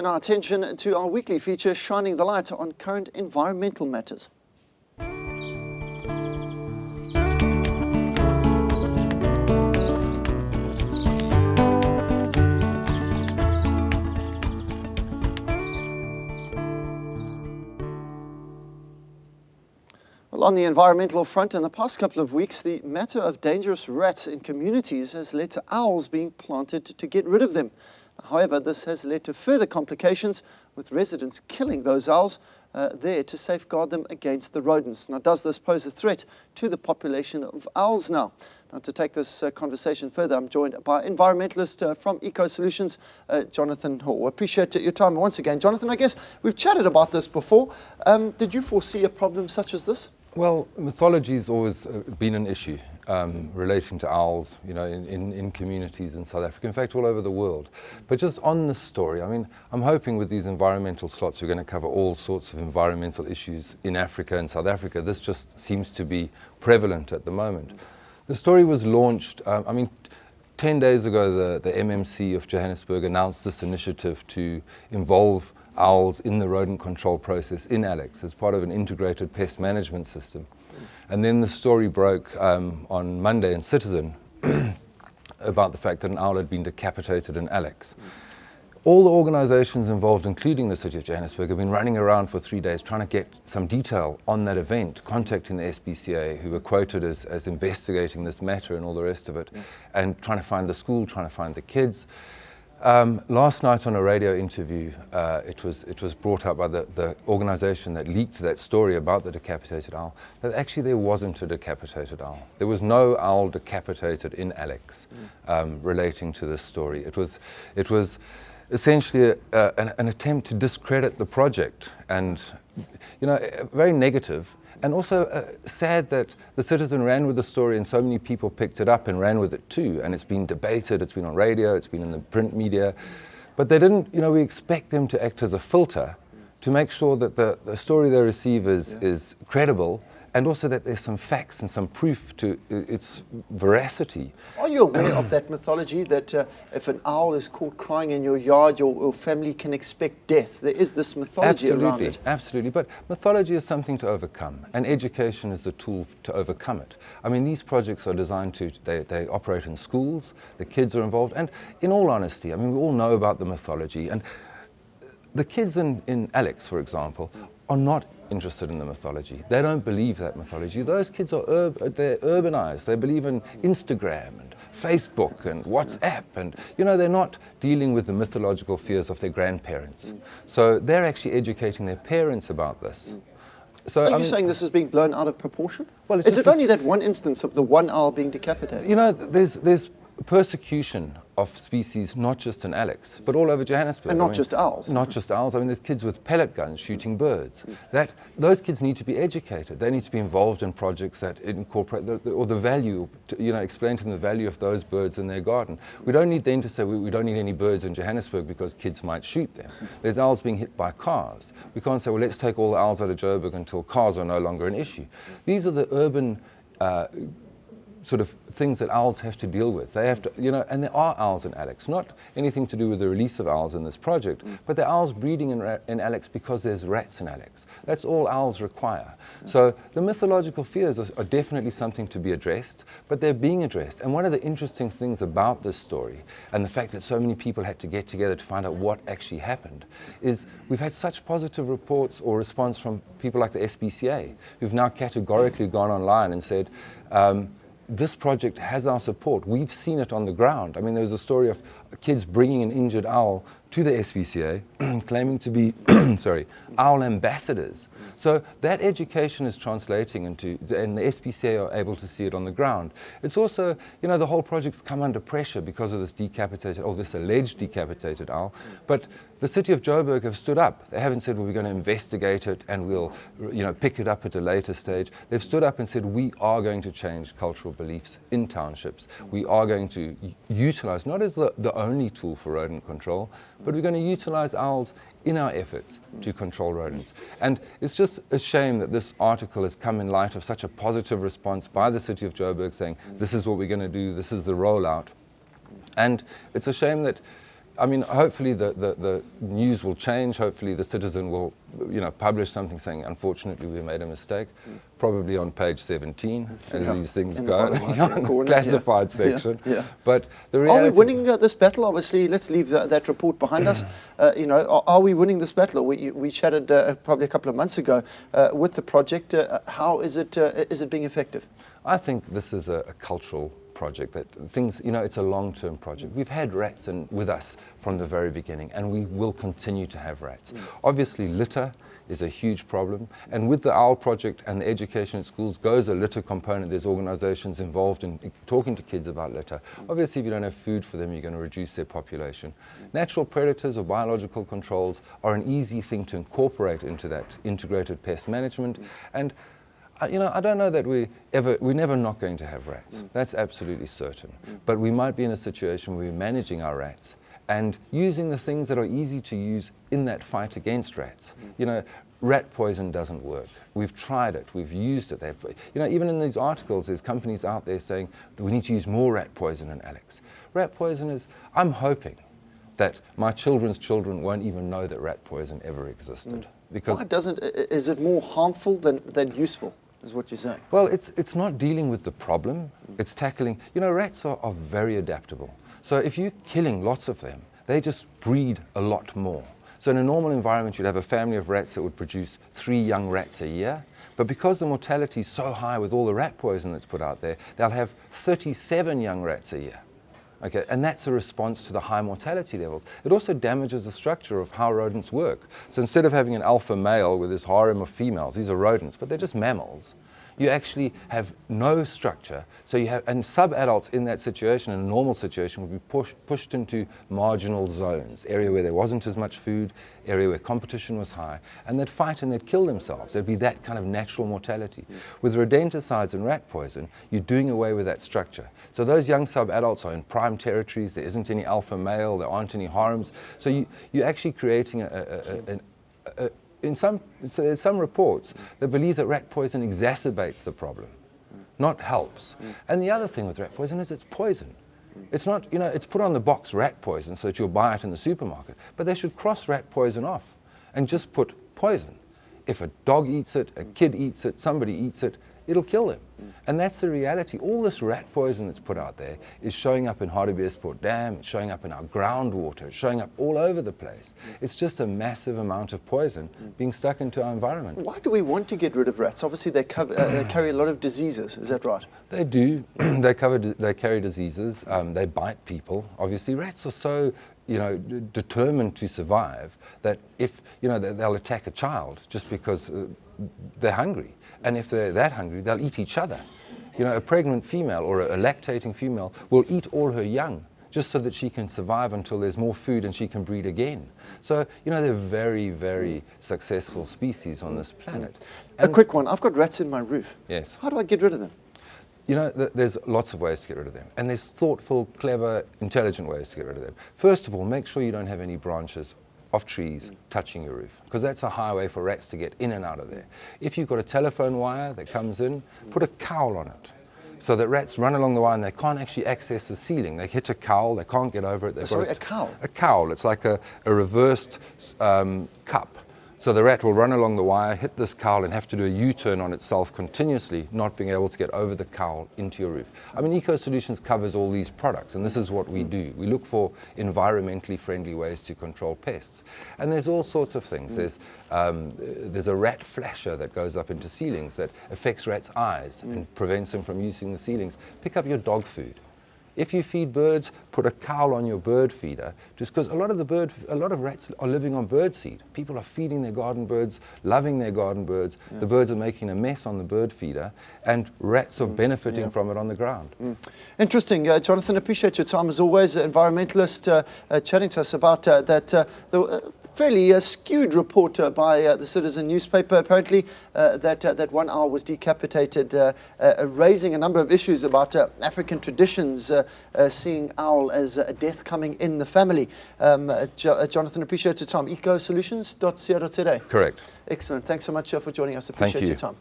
And our attention to our weekly feature, shining the light on current environmental matters. Well, on the environmental front, in the past couple of weeks, the matter of dangerous rats in communities has led to owls being planted to get rid of them. However, this has led to further complications, with residents killing those owls there to safeguard them against the rodents. Now, does this pose a threat to the population of owls now? Now, to take this conversation further, I'm joined by environmentalist from Eco Solutions, Jonathan Hall. Appreciate your time once again. Jonathan, I guess we've chatted about this before. Did you foresee a problem such as this? Well, mythology has always been an issue relating to owls, you know, in communities in South Africa, in fact, all over the world. But just on this story, I mean, I'm hoping with these environmental slots, we're going to cover all sorts of environmental issues in Africa and South Africa. This just seems to be prevalent at the moment. The story was launched, 10 days ago, the MMC of Johannesburg announced this initiative to involve owls in the rodent control process in Alex as part of an integrated pest management system. And then the story broke on Monday in Citizen about the fact that an owl had been decapitated in Alex. All the organizations involved, including the City of Johannesburg, have been running around for 3 days trying to get some detail on that event, contacting the SPCA, who were quoted as investigating this matter and all the rest of it, and trying to find the school, trying to find the kids. Last night on a radio interview, it was brought up by the organization that leaked that story about the decapitated owl, that actually there wasn't a decapitated owl. There was no owl decapitated in Alex relating to this story. It was essentially an attempt to discredit the project, and, you know, very negative. And also sad that the Citizen ran with the story and so many people picked it up and ran with it too. And it's been debated, it's been on radio, it's been in the print media. But they didn't, you know, we expect them to act as a filter to make sure that the story they receive is credible, and also that there's some facts and some proof to its veracity. Are you aware of that mythology that if an owl is caught crying in your yard, your family can expect death? There is this mythology around it. Absolutely. But mythology is something to overcome, and education is the tool to overcome it. I mean, these projects are designed to, they operate in schools, the kids are involved, and in all honesty, I mean, we all know about the mythology, and the kids in Alex, for example, are not interested in the mythology. They don't believe that mythology. Those kids are they're urbanized. They believe in Instagram and Facebook and WhatsApp, and, you know, they're not dealing with the mythological fears of their grandparents. So they're actually educating their parents about this. So, are you saying this is being blown out of proportion? Well, is it only that one instance of the one owl being decapitated? You know, there's persecution of species, not just in Alex, but all over Johannesburg. And not just owls. Not just owls. I mean, there's kids with pellet guns shooting birds. Those kids need to be educated. They need to be involved in projects that incorporate the value, you know, explain to them the value of those birds in their garden. We don't need then to say we don't need any birds in Johannesburg because kids might shoot them. There's owls being hit by cars. We can't say, well, let's take all the owls out of Joburg until cars are no longer an issue. These are the urban sort of things that owls have to deal with. They have to, you know, and there are owls in Alex, not anything to do with the release of owls in this project, but there are owls breeding in Alex because there's rats in Alex. That's all owls require. So the mythological fears are definitely something to be addressed, but they're being addressed. And one of the interesting things about this story, and the fact that so many people had to get together to find out what actually happened, is we've had such positive reports or response from people like the SPCA, who've now categorically gone online and said, this project has our support. We've seen it on the ground. I mean, there was a story of kids bringing an injured owl to the SPCA, claiming to be, owl ambassadors. So that education is translating into, and the SPCA are able to see it on the ground. It's also, you know, the whole project's come under pressure because of this this alleged decapitated owl. But the City of Joburg have stood up. They haven't said, well, we're going to investigate it and we'll, you know, pick it up at a later stage. They've stood up and said, we are going to change cultural beliefs in townships. We are going to utilize, not as the only tool for rodent control, but we're going to utilize owls in our efforts to control rodents. And it's just a shame that this article has come in light of such a positive response by the City of Joburg saying, this is what we're going to do, this is the rollout. And it's a shame that I mean, hopefully the news will change. Hopefully the Citizen will, publish something saying, unfortunately, we made a mistake. Probably on page 17, as these things go, in the classified section. Yeah. But the reality... Are we winning this battle? Obviously, let's leave that report behind us. Are we winning this battle? We chatted probably a couple of months ago with the project. How is it being effective? I think this is a cultural project, that things, it's a long-term project. We've had rats with us from the very beginning, and we will continue to have rats. Obviously, litter is a huge problem, and with the OWL project and the education at schools goes a litter component. There's organizations involved in talking to kids about litter. Obviously, if you don't have food for them, you're going to reduce their population. Natural predators or biological controls are an easy thing to incorporate into that integrated pest management, and I don't know that we're never not going to have rats. That's absolutely certain. But we might be in a situation where we're managing our rats and using the things that are easy to use in that fight against rats. Rat poison doesn't work. We've tried it, we've used it. Even in these articles, there's companies out there saying that we need to use more rat poison than Alex. Rat poison I'm hoping that my children's children won't even know that rat poison ever existed. Because is it more harmful than useful, is what you're saying? Well, it's not dealing with the problem, it's tackling, rats are very adaptable. So if you're killing lots of them, they just breed a lot more. So in a normal environment, you'd have a family of rats that would produce 3 young rats a year. But because the mortality is so high with all the rat poison that's put out there, they'll have 37 young rats a year. Okay, and that's a response to the high mortality levels. It also damages the structure of how rodents work. So instead of having an alpha male with his harem of females, these are rodents, but they're just mammals. You actually have no structure. So and sub-adults in that situation, in a normal situation, would be pushed into marginal zones, area where there wasn't as much food, area where competition was high, and they'd fight and they'd kill themselves. There'd be that kind of natural mortality. With rodenticides and rat poison, you're doing away with that structure. So those young sub-adults are in prime territories, there isn't any alpha male, there aren't any harems. So you're actually creating there's some reports that believe that rat poison exacerbates the problem, not helps. And the other thing with rat poison is it's poison. It's not, it's put on the box rat poison so that you'll buy it in the supermarket, but they should cross rat poison off and just put poison. If a dog eats it, a kid eats it, somebody eats it, it'll kill them. And that's the reality. All this rat poison that's put out there is showing up in Hartbeespoort Dam, it's showing up in our groundwater, it's showing up all over the place. It's just a massive amount of poison being stuck into our environment. Why do we want to get rid of rats? Obviously they carry a lot of diseases, is that right? They do. They carry diseases, they bite people. Obviously rats are so determined to survive that if, they'll attack a child just because they're hungry. And if they're that hungry, they'll eat each other. A pregnant female or a lactating female will eat all her young just so that she can survive until there's more food and she can breed again. So, they're very, very successful species on this planet. And a quick one. I've got rats in my roof. Yes. How do I get rid of them? There's lots of ways to get rid of them. And there's thoughtful, clever, intelligent ways to get rid of them. First of all, make sure you don't have any branches of trees touching your roof, because that's a highway for rats to get in and out of there. If you've got a telephone wire that comes in, put a cowl on it so that rats run along the wire and they can't actually access the ceiling. They hit a cowl, they can't get over it. Sorry, a cowl? A cowl. It's like a reversed cup. So the rat will run along the wire, hit this cowl, and have to do a U-turn on itself continuously, not being able to get over the cowl into your roof. I mean, Eco Solutions covers all these products, and this is what we do. We look for environmentally friendly ways to control pests. And there's all sorts of things. There's a rat flasher that goes up into ceilings that affects rats' eyes and prevents them from using the ceilings. Pick up your dog food. If you feed birds, put a cowl on your bird feeder, just because a lot of rats are living on bird seed. People are feeding their garden birds, loving their garden birds. The birds are making a mess on the bird feeder, and rats are benefiting from it on the ground. Interesting. Jonathan, appreciate your time as always. Environmentalist chatting to us about the fairly skewed report by the Citizen newspaper, apparently, that 1 owl was decapitated, raising a number of issues about African traditions, seeing owl as a death coming in the family. Jonathan, appreciate your time. ecosolutions.co.za. Correct. Excellent. Thanks so much for joining us. Appreciate your time.